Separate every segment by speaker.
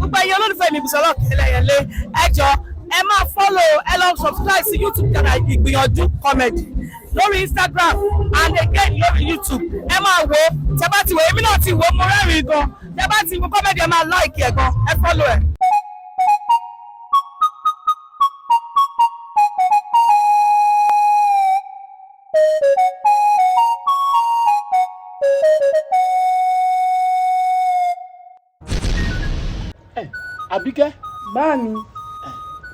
Speaker 1: gbogbo ẹ̀yin olólùfẹ́ mi Bùsọ́lá Ẹlẹ́yẹlé ẹ jọ̀ọ́ ẹ máa follow ẹ lọ subscribe sí YouTube channel Ìgbìyànjú comedy lórí Instagram and again lórí YouTube ẹ máa wo tẹ́ bá ti wo èmi náà ti wo mo rẹ́rìn-ín gan tẹ́ bá ti wo comedy ẹ máa like ẹ gan ẹ follow ẹ.
Speaker 2: Àbíkẹ́.
Speaker 3: Bá mi.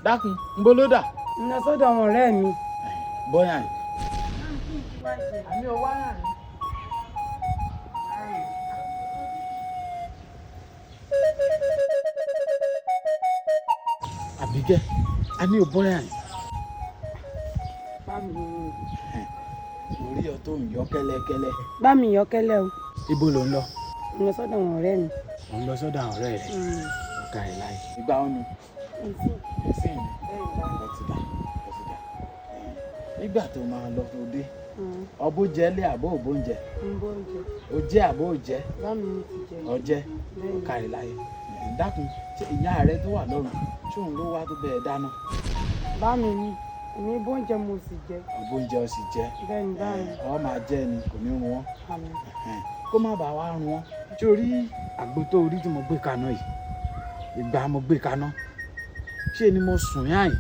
Speaker 2: Dákun, ń bó ló dà?
Speaker 3: Ń lọ sọ́dọ̀ àwọn ọ̀rẹ́ mi.
Speaker 2: Bọ́yà yìí. Àmì ò wáyà yìí. Àbíkẹ́, a ní ò bọ́yà yìí.
Speaker 3: Bá mi.
Speaker 2: Orí ọ tó ń yọ kẹ́lẹ́kẹ́lẹ́.
Speaker 3: Bá mi yọ kẹ́lẹ́ o.
Speaker 2: Ibo ló ń lọ?
Speaker 3: Ń lọ sọ́dọ̀ àwọn ọ̀rẹ́ mi.
Speaker 2: Ò ń lọ sọ́dọ̀ àwọn ọ̀rẹ́ rẹ̀. Ọ̀gá ẹ̀ láì. Ìgbà wọn nu. Ẹ̀sìn ni. Ọ̀tìdá. Nígbà tó máa lọ tó dé. Ọbó jẹ́ lé àbó òbó ń jẹ. Ó jẹ́ àbó ò jẹ́.
Speaker 3: Bá mi ní ti jẹ.
Speaker 2: Ọjẹ́. Ọ̀gá ẹ̀ láì. Dákun, ṣé ìyá rẹ tó wà lọ́rùn? Ṣé òun ló wá tó bẹ́ẹ̀ dáná?
Speaker 3: Bá mi ní. Èmi bóúnjẹ mo sì jẹ.
Speaker 2: Ọbóúnjẹ ó sì jẹ.
Speaker 3: Bẹ́ẹ̀ni báyìí.
Speaker 2: Ọ máa jẹ́ ni kò ní run wọ́n.
Speaker 3: Àmín.
Speaker 2: Kó má bàa wá run wọ́n. Ṣé o rí àgbo tó orí tí mo gbé kaná yìí? Ìgbà mo gbé kaná. Ṣé ni mo sùn yáàyìn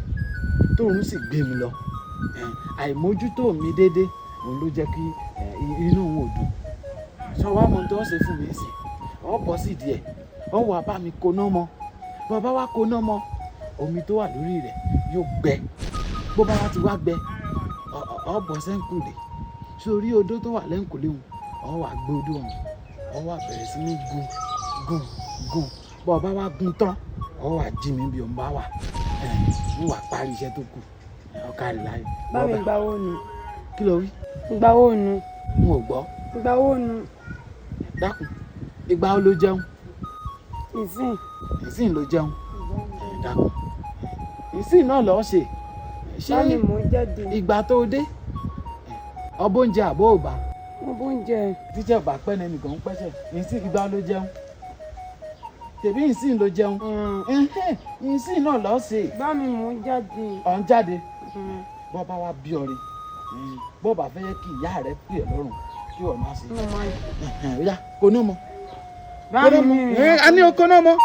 Speaker 2: tóòrùn sì gbé mi lọ. Àìmójútó mi déédéé òun ló jẹ́ kí inú òun ò dùn. Sọ wá mọ tó ń ṣe fún mi sí. Ọ bọ́ sí díẹ̀. Ọ wà bá mi koná mọ́. Bàbá wa koná mọ́. Omi tó wà lórí rẹ̀ yóò gbẹ. Bó bá wá ti wá gbẹ, ọ bọ́ sẹ́ńkùlé. Sórí odó tó wà lẹ́ńkùlé òun, ọ wà gbé odó òun. Ọ wà bẹ̀rẹ̀ sí ní gùn. Bó bá wá gùn tán, ọ wà jí mi bí òun bá wà. Ń wà parí iṣẹ́ tó kù. Ọ̀ká rẹ̀ láyé.
Speaker 3: Bá mi gba owó nu.
Speaker 2: Kí ló wí?
Speaker 3: Gba owó nu.
Speaker 2: N ò gbọ́.
Speaker 3: Gba owó nu.
Speaker 2: Dákun, ìgbà wo ló jẹun?
Speaker 3: Ìsìn.
Speaker 2: Ìsìn ló jẹun. Dákun, ìsìn náà lọ́ọ́ ṣe. Ṣé
Speaker 3: Bá mi mú jáde.
Speaker 2: ìgbà tó dé? Ọbóúnjẹ àbó òbá?
Speaker 3: Mo bóúnjẹ.
Speaker 2: Tíjẹ́ ọ̀bà pẹ́ ní ẹnìkan ń pẹ́sẹ̀. Ìsìn ìgbà ló jẹun. Tèbí ìsìn ló jẹun. Ìsìn náà lọ́ọ́ ṣe.
Speaker 3: Bá mi mú jáde.
Speaker 2: Ọ̀ ń jáde. Bọ́ bá wá bí ọrẹ. Bọ́ bá fẹ́ kí ìyá rẹ pè ẹ́ lọ́rùn kí ọ̀ máa ṣe. Ọ̀yá kò ní mọ́.
Speaker 3: Bá mi.
Speaker 2: A ní o kò ní mọ́.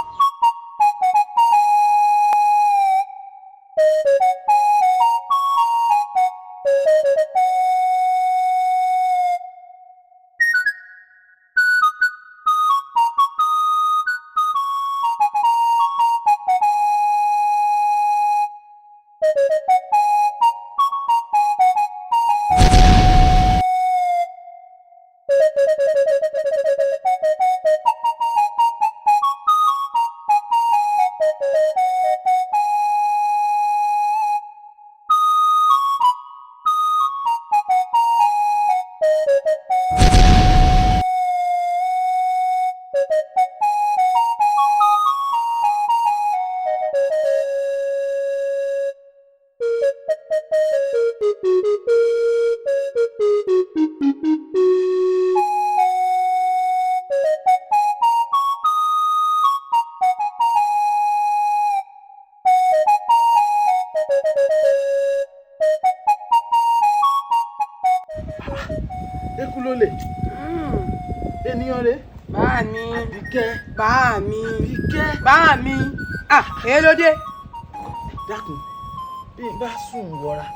Speaker 2: Eku ló lè. Ènìyàn rẹ̀.
Speaker 3: Bá mi.
Speaker 2: Àbíkẹ́.
Speaker 3: Bá mi.
Speaker 2: Àbíkẹ́.
Speaker 3: Bá mi. Èyí ló dé.
Speaker 2: Dákun, bí n bá sùn wọra,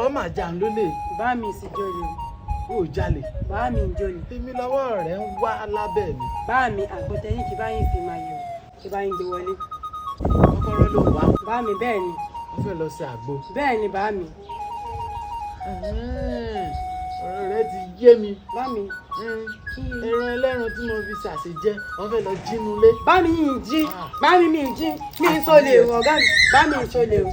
Speaker 2: ọ máa jà ń lólè.
Speaker 3: Bá mi sì jolè.
Speaker 2: Ó jalè.
Speaker 3: Bá mi jolè.
Speaker 2: Èmi lọ́wọ́ rẹ̀ ń wá lábẹ́ mi.
Speaker 3: Bá mi àgbọ̀tẹ́yìn kí bá yín fi máa yẹ̀ kí bá yín gbé wọlé.
Speaker 2: Kọ́kọ́rọ́ ló wá.
Speaker 3: Bá mi bẹ́ẹ̀ ni.
Speaker 2: Wọ́n fẹ́ lọ sí àgbo.
Speaker 3: Bẹ́ẹ̀ ni bá mi.
Speaker 2: Ọ̀rọ̀ rẹ ti yé mi.
Speaker 3: Bá mi.
Speaker 2: Ẹran ẹlẹ́ran tí mo fi ṣàṣejẹ, wọ́n fẹ́ lọ jínú lé.
Speaker 3: Bá mi yìí jí. Bá mi mi jí. Mi ń sọlè o ọ̀gá mi. Bá mi ń sọlè o.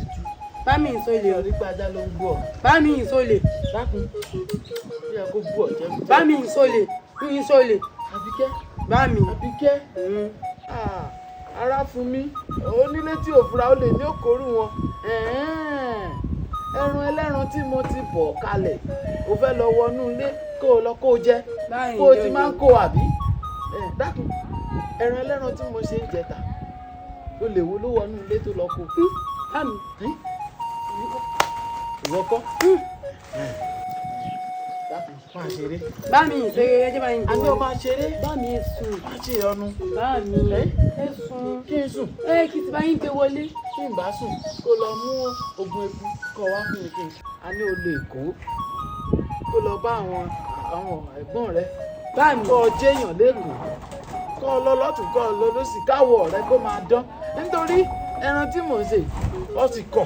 Speaker 3: Bá mi ń sọlè o.
Speaker 2: Orí gbajá ló ń bú ọ.
Speaker 3: Bá mi ń sọlè.
Speaker 2: Dákun, ó yẹ kó bú ọ jẹ́ mi.
Speaker 3: Bá mi ń sọlè. Mi ń sọlè.
Speaker 2: Àbíkẹ́.
Speaker 3: Bá mi.
Speaker 2: Àbíkẹ́. Ara fún mi. Onílé tí ò fura ó lè ní òkòrú wọn. Ẹran ẹlẹ́ran tí mo ti bọ̀ kalẹ̀, o fẹ́ lọ wọnú ilé kó o lọ kó o jẹ. Kó o ti máa ń kó àbí. Dákun, ẹran ẹlẹ́ran tí mo ṣe ń jẹta, olè wo ló wọnú ilé tó lọ kó.
Speaker 3: bá mi.
Speaker 2: ìwọ kọ́. máa ṣeré.
Speaker 3: bá mi ìṣeré ẹjẹ bá yín
Speaker 2: a ní o máa ṣeré.
Speaker 3: bá mi sùn.
Speaker 2: má ṣe ọnu.
Speaker 3: bá mi ẹ sùn.
Speaker 2: kí n sùn.
Speaker 3: kí ti bá yín gbé wọlé.
Speaker 2: kí n bá sùn kó lọ mú oògùn eku kó wá fún mi kí n. a ní o lè kó lọ bá àwọn ẹ̀gbọ́n rẹ.
Speaker 3: bá mi.
Speaker 2: kó o jẹ́yàn lẹ́kọ̀ọ́ kó o lọ lọ́tún kó o lọ lọ́sì káwọ̀ rẹ kó máa dán nítorí ẹran tí mò ń ṣe ọ sì kọ̀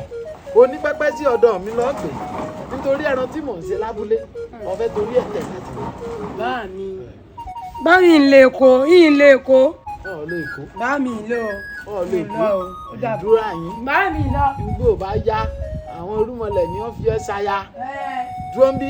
Speaker 2: onípẹ́pẹ́ sí ọ̀dọ̀ mi lọ́ọ́ gbé nítorí ẹran tí mò ń ṣe lábúlé ọ̀fẹ́ torí ẹ̀ tẹ̀ láti wọ̀.
Speaker 3: bá mi. bá mi lè kó yín lè kó.
Speaker 2: ọ̀ lè kó.
Speaker 3: bá mi lọ.
Speaker 2: ọ̀ lè kó ìdúrà yín.
Speaker 3: bá mi lọ.
Speaker 2: nígbò bá yá àwọn irúmọlẹ̀ ni wọ́n fi ẹ́ ṣaya dúró ń bí.